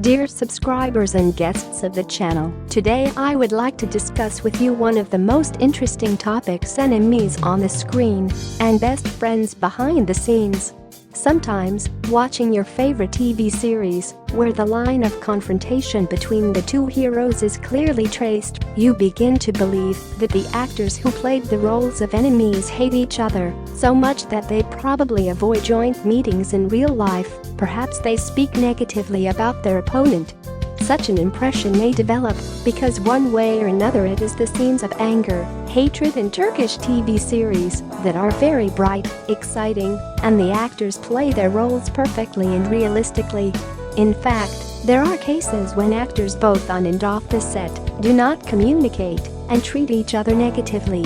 Dear subscribers and guests of the channel, today I would like to discuss with you one of the most interesting topics: enemies on the screen and best friends behind the scenes. Sometimes, watching your favorite TV series, where the line of confrontation between the two heroes is clearly traced, you begin to believe that the actors who played the roles of enemies hate each other so much that they probably avoid joint meetings in real life. Perhaps they speak negatively about their opponent. Such an impression may develop because one way or another it is the scenes of anger, hatred in Turkish TV series that are very bright, exciting, and the actors play their roles perfectly and realistically. In fact, there are cases when actors both on and off the set do not communicate and treat each other negatively.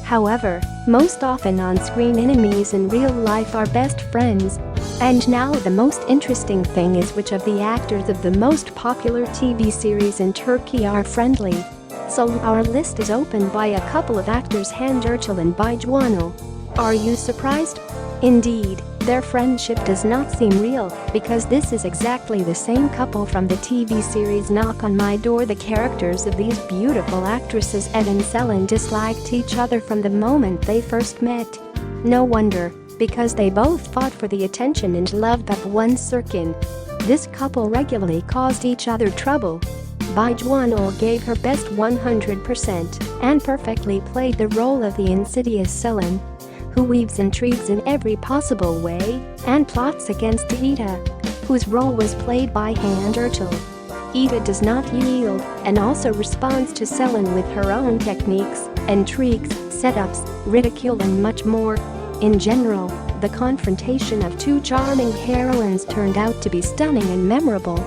However, most often on-screen enemies in real life are best friends. And now the most interesting thing is which of the actors of the most popular TV series in Turkey are friendly. So our list is opened by a couple of actors, Hande Erçel and Bajwanal. Are you surprised? Indeed, their friendship does not seem real, because this is exactly the same couple from the TV series Knock on My Door. The characters of these beautiful actresses Ed and Selin disliked each other from the moment they first met. No wonder, because they both fought for the attention and love of one Serkan. This couple regularly caused each other trouble. Bajwanal gave her best 100% and perfectly played the role of the insidious Selin, who weaves intrigues in every possible way and plots against Ida, whose role was played by Hande Erçel. Ida does not yield and also responds to Selin with her own techniques, intrigues, setups, ridicule and much more. In general, the confrontation of two charming heroines turned out to be stunning and memorable.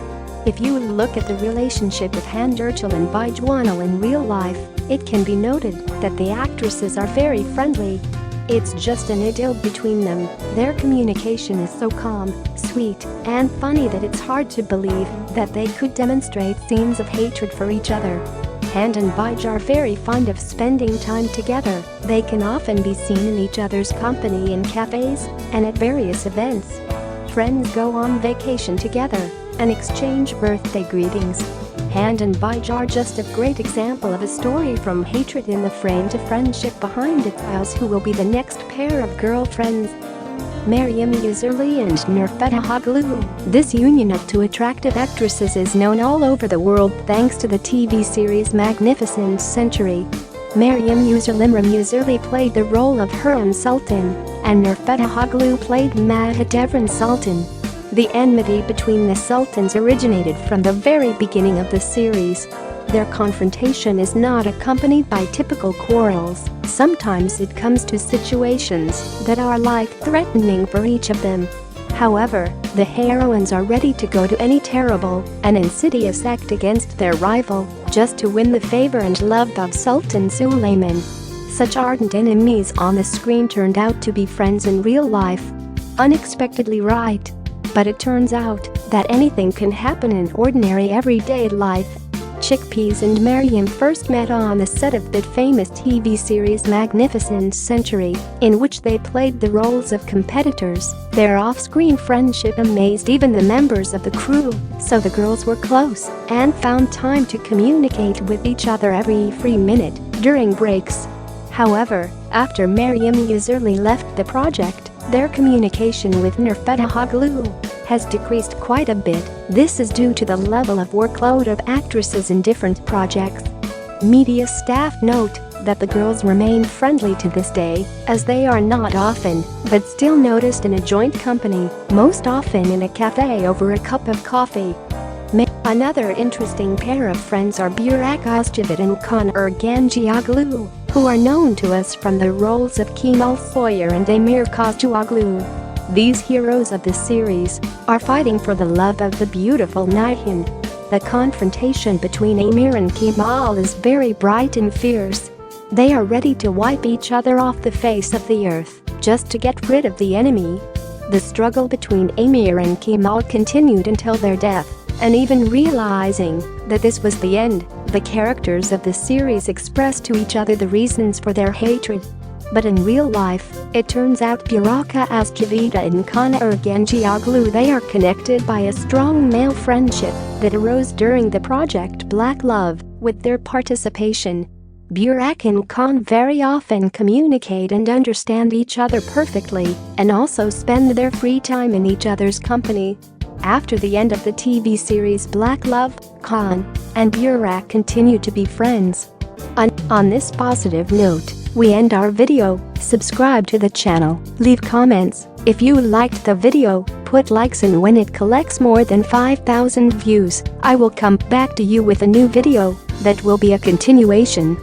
If you look at the relationship of Hande Erçel and Bajwanal in real life, it can be noted that the actresses are very friendly. It's just an idyll between them. Their communication is so calm, sweet, and funny that it's hard to believe that they could demonstrate scenes of hatred for each other. Hande and Baj are very fond of spending time together. They can often be seen in each other's company in cafes and at various events. Friends go on vacation together and exchange birthday greetings. Hande and Baj are just a great example of a story from hatred in the frame to friendship behind its eyes. Who will be the next pair of girlfriends? Meryem Uzerli and Nur Fethioglu. This union of two attractive actresses is known all over the world thanks to the TV series Magnificent Century. Meryem Uzerli played the role of Hürrem Sultan, and Nur Fethioglu played Mahidevran Sultan. The enmity between the sultans originated from the very beginning of the series. Their confrontation is not accompanied by typical quarrels. Sometimes it comes to situations that are life-threatening for each of them. However, the heroines are ready to go to any terrible and insidious act against their rival, just to win the favor and love of Sultan Suleiman. Such ardent enemies on the screen turned out to be friends in real life. Unexpectedly right. But it turns out that anything can happen in ordinary everyday life. Chickpeas and Meryem first met on the set of the famous TV series Magnificent Century, in which they played the roles of competitors. Their off-screen friendship amazed even the members of the crew, so the girls were close and found time to communicate with each other every free minute during breaks. However, after Meryem Uzerli left the project, their communication with Nur Fethioglu has decreased quite a bit. This is due to the level of workload of actresses in different projects. Media staff note that the girls remain friendly to this day, as they are not often, but still noticed in a joint company, most often in a cafe over a cup of coffee. Another interesting pair of friends are Burak Özçivit and Kaan Ergenjioglu, who are known to us from the roles of Kemal Soyer and Emir Kozcuoglu. These heroes of the series are fighting for the love of the beautiful Nihan. The confrontation between Emir and Kemal is very bright and fierce. They are ready to wipe each other off the face of the earth just to get rid of the enemy. The struggle between Emir and Kemal continued until their death, and even realizing that this was the end, the characters of the series expressed to each other the reasons for their hatred. But in real life, it turns out Buraka Asjavita and Kana Ergengioglu, they are connected by a strong male friendship that arose during the project Black Love. With their participation, Burak and Khan very often communicate and understand each other perfectly, and also spend their free time in each other's company. After the end of the TV series Black Love, Khan and Burak continue to be friends. On this positive note, we end our video. Subscribe to the channel, leave comments. If you liked the video, put likes, and when it collects more than 5,000 views, I will come back to you with a new video that will be a continuation.